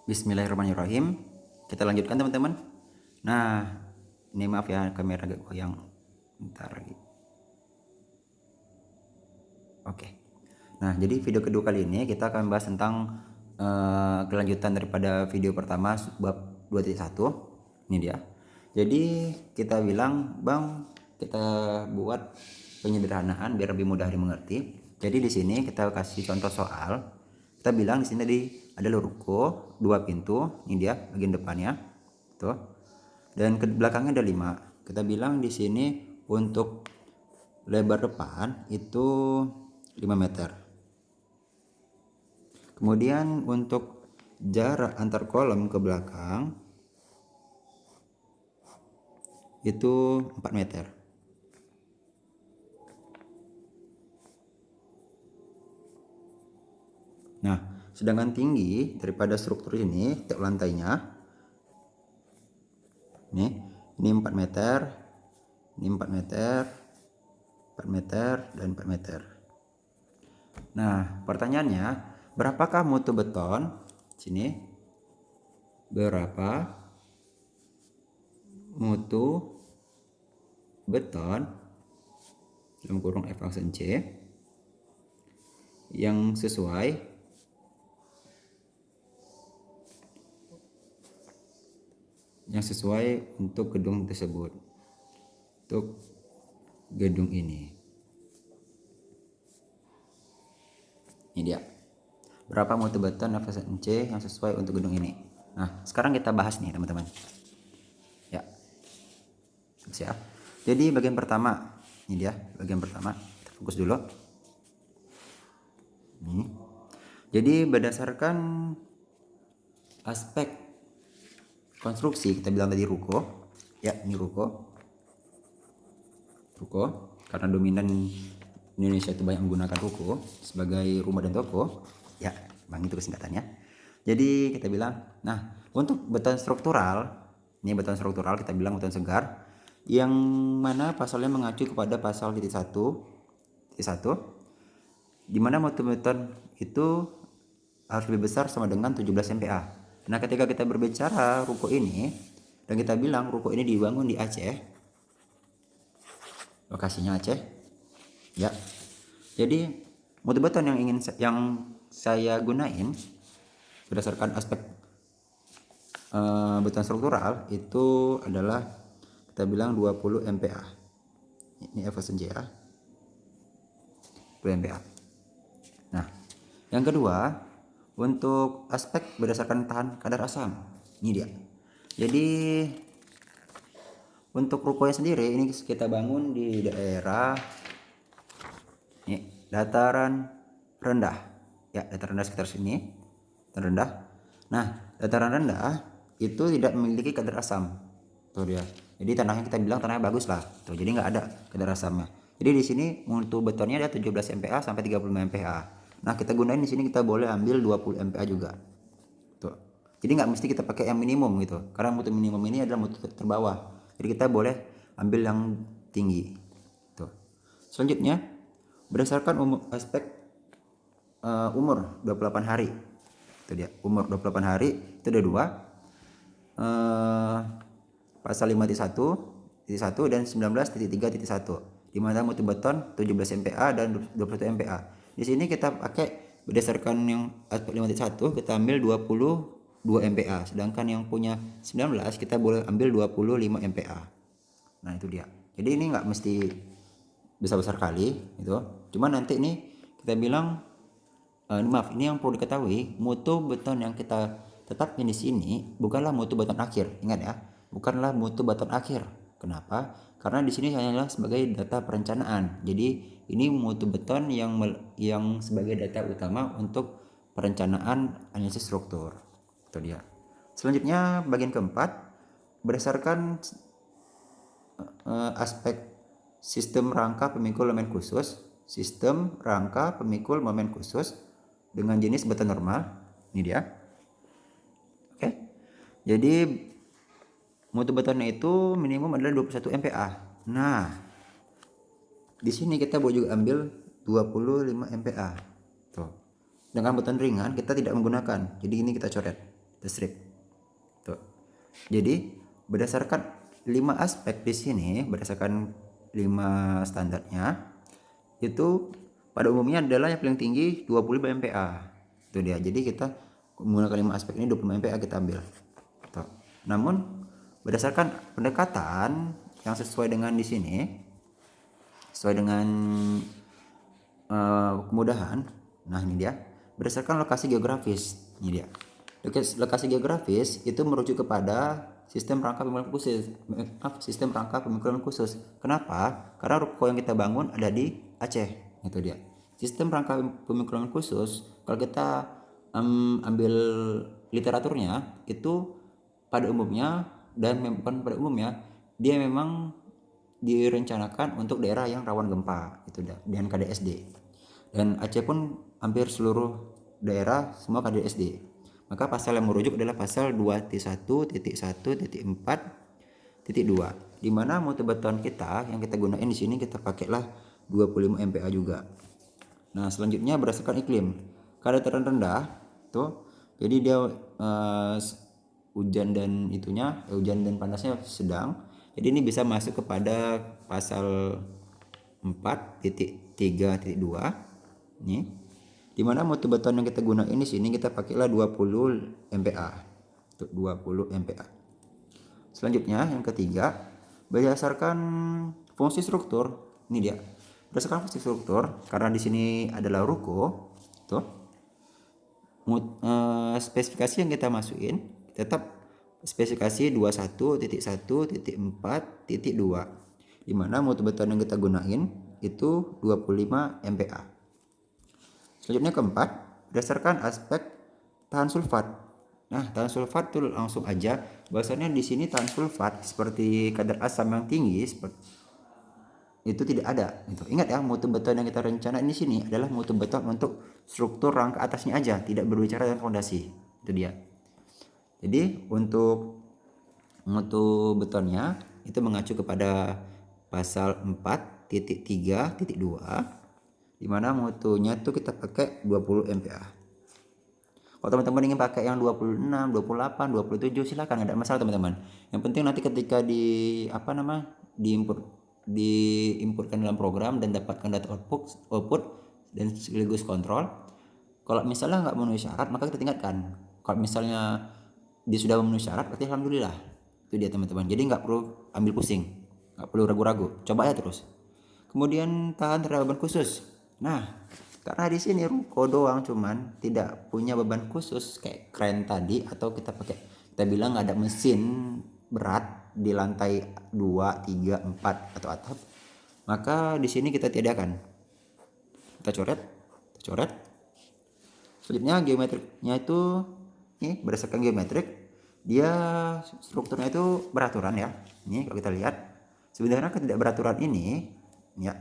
Bismillahirrahmanirrahim. Kita lanjutkan teman-teman. Nah, ini maaf ya kamera agak goyang. Bentar lagi. Oke. Nah, jadi video kedua kali ini kita akan bahas tentang kelanjutan daripada video pertama bab 2.1. Ini dia. Jadi kita bilang, Bang, kita buat penyederhanaan biar lebih mudah dimengerti. Jadi di sini kita kasih contoh soal. Kita bilang di sini tadi ada ruko 2 pintu, ini dia bagian depannya, tuh. Dan ke belakangnya ada 5. Kita bilang di sini untuk lebar depan itu 5 meter. Kemudian untuk jarak antar kolom ke belakang itu 4 meter. Nah, sedangkan tinggi daripada struktur ini, tiap lantainya, ini 4 meter, ini 4 meter, 4 meter, dan 4 meter. Nah, pertanyaannya, berapakah mutu beton? Sini, berapa mutu beton dalam kurung F aksen C yang sesuai untuk gedung tersebut, untuk gedung ini. Ini dia. Berapa mutu beton F aksen C yang sesuai untuk gedung ini. Nah, sekarang kita bahas nih teman-teman. Ya. Siap. Jadi bagian pertama, ini dia bagian pertama. Kita fokus dulu. Ini. Jadi berdasarkan aspek konstruksi, kita bilang tadi ruko. Ya, ini ruko. Karena dominan Indonesia itu banyak menggunakan ruko sebagai rumah dan toko. Ya, Bang, itu kesingkatannya. Jadi kita bilang, nah, untuk beton struktural, ini beton struktural kita bilang beton segar, yang mana pasalnya mengacu kepada pasal 1.1, di mana mutu beton itu harus lebih besar sama dengan 17 MPa. Nah, ketika kita berbicara ruko ini dan kita bilang ruko ini dibangun di Aceh, lokasinya Aceh, ya. Jadi mutu beton yang saya gunain berdasarkan aspek beton struktural itu adalah kita bilang 20 MPa. Ini F aksen J ya. 20 MPa. Nah, yang kedua, untuk aspek berdasarkan tahan kadar asam. Ini dia. Jadi untuk rukonya sendiri ini kita bangun di daerah dataran rendah. Ya, dataran rendah sekitar sini. Dataran rendah. Nah, dataran rendah itu tidak memiliki kadar asam. Tuh dia. Jadi tanahnya kita bilang tanahnya bagus lah. Tuh, jadi nggak ada kadar asamnya. Jadi di sini mutu betonnya ada 17 MPa sampai 35 MPa. Nah, kita gunain di sini kita boleh ambil 20 MPa juga. Tuh. Jadi nggak mesti kita pakai yang minimum gitu. Karena mutu minimum ini adalah mutu terbawah. Jadi kita boleh ambil yang tinggi. Tuh. Selanjutnya, berdasarkan aspek umur 28 hari. Itu dia, umur 28 hari itu ada dua. Pasal 5.1 dan 19.3.1, di mana mutu beton 17 MPa dan 21 MPa. Di sini kita pakai berdasarkan yang aspek 5.1 kita ambil 22 MPa, sedangkan yang punya 19 kita boleh ambil 25 MPa. Nah, itu dia. Jadi ini nggak mesti besar-besar kali itu. Cuma nanti ini kita bilang ini yang perlu diketahui, mutu beton yang kita tetapkan di sini bukanlah mutu beton akhir. Ingat ya, bukanlah mutu beton akhir. Kenapa? Karena di sini hanyalah sebagai data perencanaan. Jadi ini mutu beton yang sebagai data utama untuk perencanaan analisis struktur. Itu dia. Selanjutnya bagian keempat, berdasarkan aspek sistem rangka pemikul momen khusus, dengan jenis beton normal. Ini dia. Oke. Jadi mutu betonnya itu minimum adalah 21 MPa. Nah, di sini kita boleh juga ambil 25 MPa. Tuh. Dengan beton ringan kita tidak menggunakan. Jadi ini kita coret. strip. Tuh. Jadi berdasarkan 5 aspek di sini, berdasarkan 5 standarnya, itu pada umumnya adalah yang paling tinggi 25 MPa. Itu dia. Jadi kita menggunakan 5 aspek ini 25 MPa kita ambil. Tuh. Namun berdasarkan pendekatan yang sesuai dengan di sini, sesuai dengan kemudahan. Nah, ini dia. Berdasarkan lokasi geografis. Ini dia. Lokasi geografis itu merujuk kepada sistem rangka pemrograman khusus. Sistem rangka pemrograman khusus. Kenapa? Karena ruko yang kita bangun ada di Aceh. Itu dia. Sistem rangka pemrograman khusus, kalau kita ambil literaturnya, itu pada umumnya dan bukan pada umumnya, dia memang direncanakan untuk daerah yang rawan gempa, itu dengan KDSD. Dan Aceh pun hampir seluruh daerah semua KDSD. Maka pasal yang merujuk adalah pasal 2.1.1.4.2, di mana mutu beton kita yang kita gunain di sini kita pakailah 25 MPa juga. Nah, selanjutnya berdasarkan iklim. Kalau dataran rendah tuh, jadi dia hujan dan panasnya sedang. Jadi ini bisa masuk kepada pasal 4.3.2 ini, dimana mutu beton yang kita gunain di sini kita pakailah 20 MPa. Untuk 20 MPa. Selanjutnya yang ketiga, berdasarkan fungsi struktur. Ini dia. Berdasarkan fungsi struktur, karena di sini adalah ruko, tuh. Spesifikasi yang kita masukin tetap spesifikasi 21.1.4.2, di mana mutu beton yang kita gunain itu 25 MPa. Selanjutnya keempat, berdasarkan aspek tahan sulfat. Nah, tahan sulfat itu langsung aja bahwasannya di sini tahan sulfat seperti kadar asam yang tinggi itu tidak ada. Gitu. Ingat ya, mutu beton yang kita rencanain di sini adalah mutu beton untuk struktur rangka atasnya aja, tidak berbicara tentang fondasi. Itu dia. Jadi untuk mutu betonnya itu mengacu kepada pasal 4.3.2, di mana mutunya itu kita pakai 20 MPa. Kalau teman-teman ingin pakai yang 26, 28, 27 silakan, enggak ada masalah teman-teman. Yang penting nanti ketika diinputkan dalam program dan dapatkan data output dan sekaligus kontrol. Kalau misalnya nggak memenuhi syarat, maka kita tingkatkan. Kalau misalnya dia sudah memenuhi syarat, berarti alhamdulillah. Itu dia teman-teman. Jadi nggak perlu ambil pusing, nggak perlu ragu-ragu. Coba ya terus. Kemudian tahan terhadap beban khusus. Nah, karena di sini ruko doang cuman tidak punya beban khusus kayak kren tadi, atau kita bilang nggak ada mesin berat di lantai 2, 3, 4 atau atap, maka di sini kita tiadakan. Kita coret. Selanjutnya geometriknya itu berdasarkan geometrik, dia strukturnya itu beraturan ya. Ini kalau kita lihat, sebenarnya ketidakberaturan ini ya,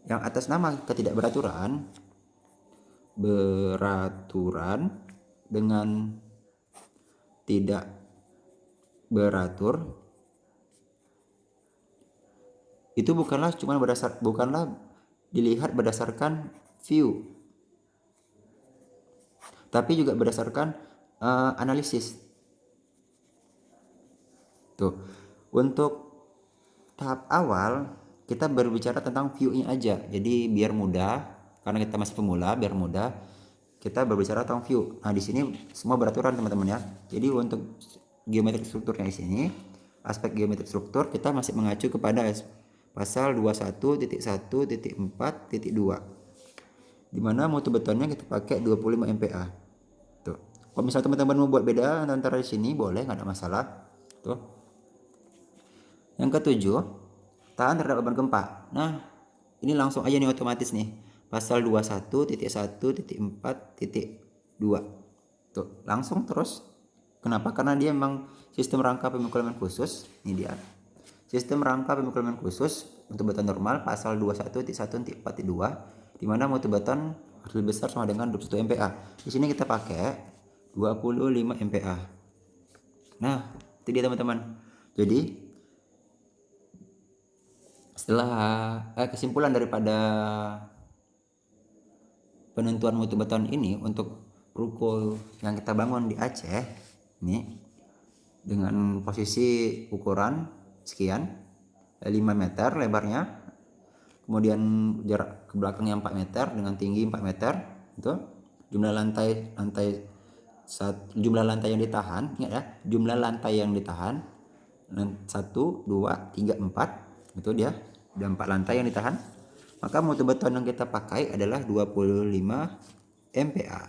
yang atas nama ketidakberaturan, dengan tidak beratur, itu bukanlah dilihat berdasarkan view, tapi juga berdasarkan analisis. Tuh, untuk tahap awal kita berbicara tentang view-nya aja. Jadi biar mudah, karena kita masih pemula, biar mudah kita berbicara tentang view. Nah, di sini semua beraturan teman-teman ya. Jadi untuk geometrik strukturnya di sini, aspek geometrik struktur kita masih mengacu kepada pasal 21.1.4.2, di mana mutu betonnya kita pakai 25 MPa. Tuh. Kalau misalnya teman-teman mau buat beda antara di sini, boleh, nggak ada masalah. Tuh. Yang ketujuh, tahan terhadap beban gempa. Nah, ini langsung aja nih otomatis nih. Pasal 21.1.4.2. Tuh, langsung terus. Kenapa? Karena dia memang sistem rangka pemikulaman khusus. Ini dia. Sistem rangka pemikulaman khusus untuk beton normal pasal 21.1.4.2, di mana mutu beton harus lebih besar sama dengan 21 MPa. Di sini kita pakai 25 MPa. Nah, itu dia teman-teman. Jadi setelah kesimpulan daripada penentuan mutu beton ini untuk ruko yang kita bangun di Aceh, ini dengan posisi ukuran sekian, 5 meter lebarnya, kemudian jarak ke belakangnya 4 meter dengan tinggi 4 meter. Itu jumlah lantai yang ditahan, ingat ya, jumlah lantai yang ditahan 1, 2, 3, 4, itu dia ada 4 lantai yang ditahan. Maka mutu beton yang kita pakai adalah 25 MPa.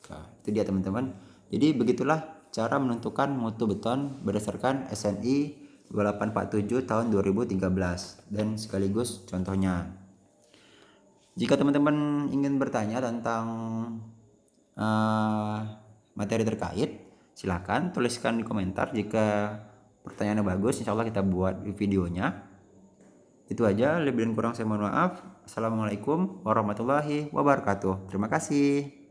Nah, itu dia teman-teman. Jadi begitulah cara menentukan mutu beton berdasarkan SNI 2847 tahun 2013 dan sekaligus contohnya. Jika teman-teman ingin bertanya tentang materi terkait, silahkan tuliskan di komentar. Jika pertanyaannya bagus, insya Allah kita buat videonya. Itu aja, lebih dan kurang saya mohon maaf. Assalamualaikum warahmatullahi wabarakatuh. Terima kasih.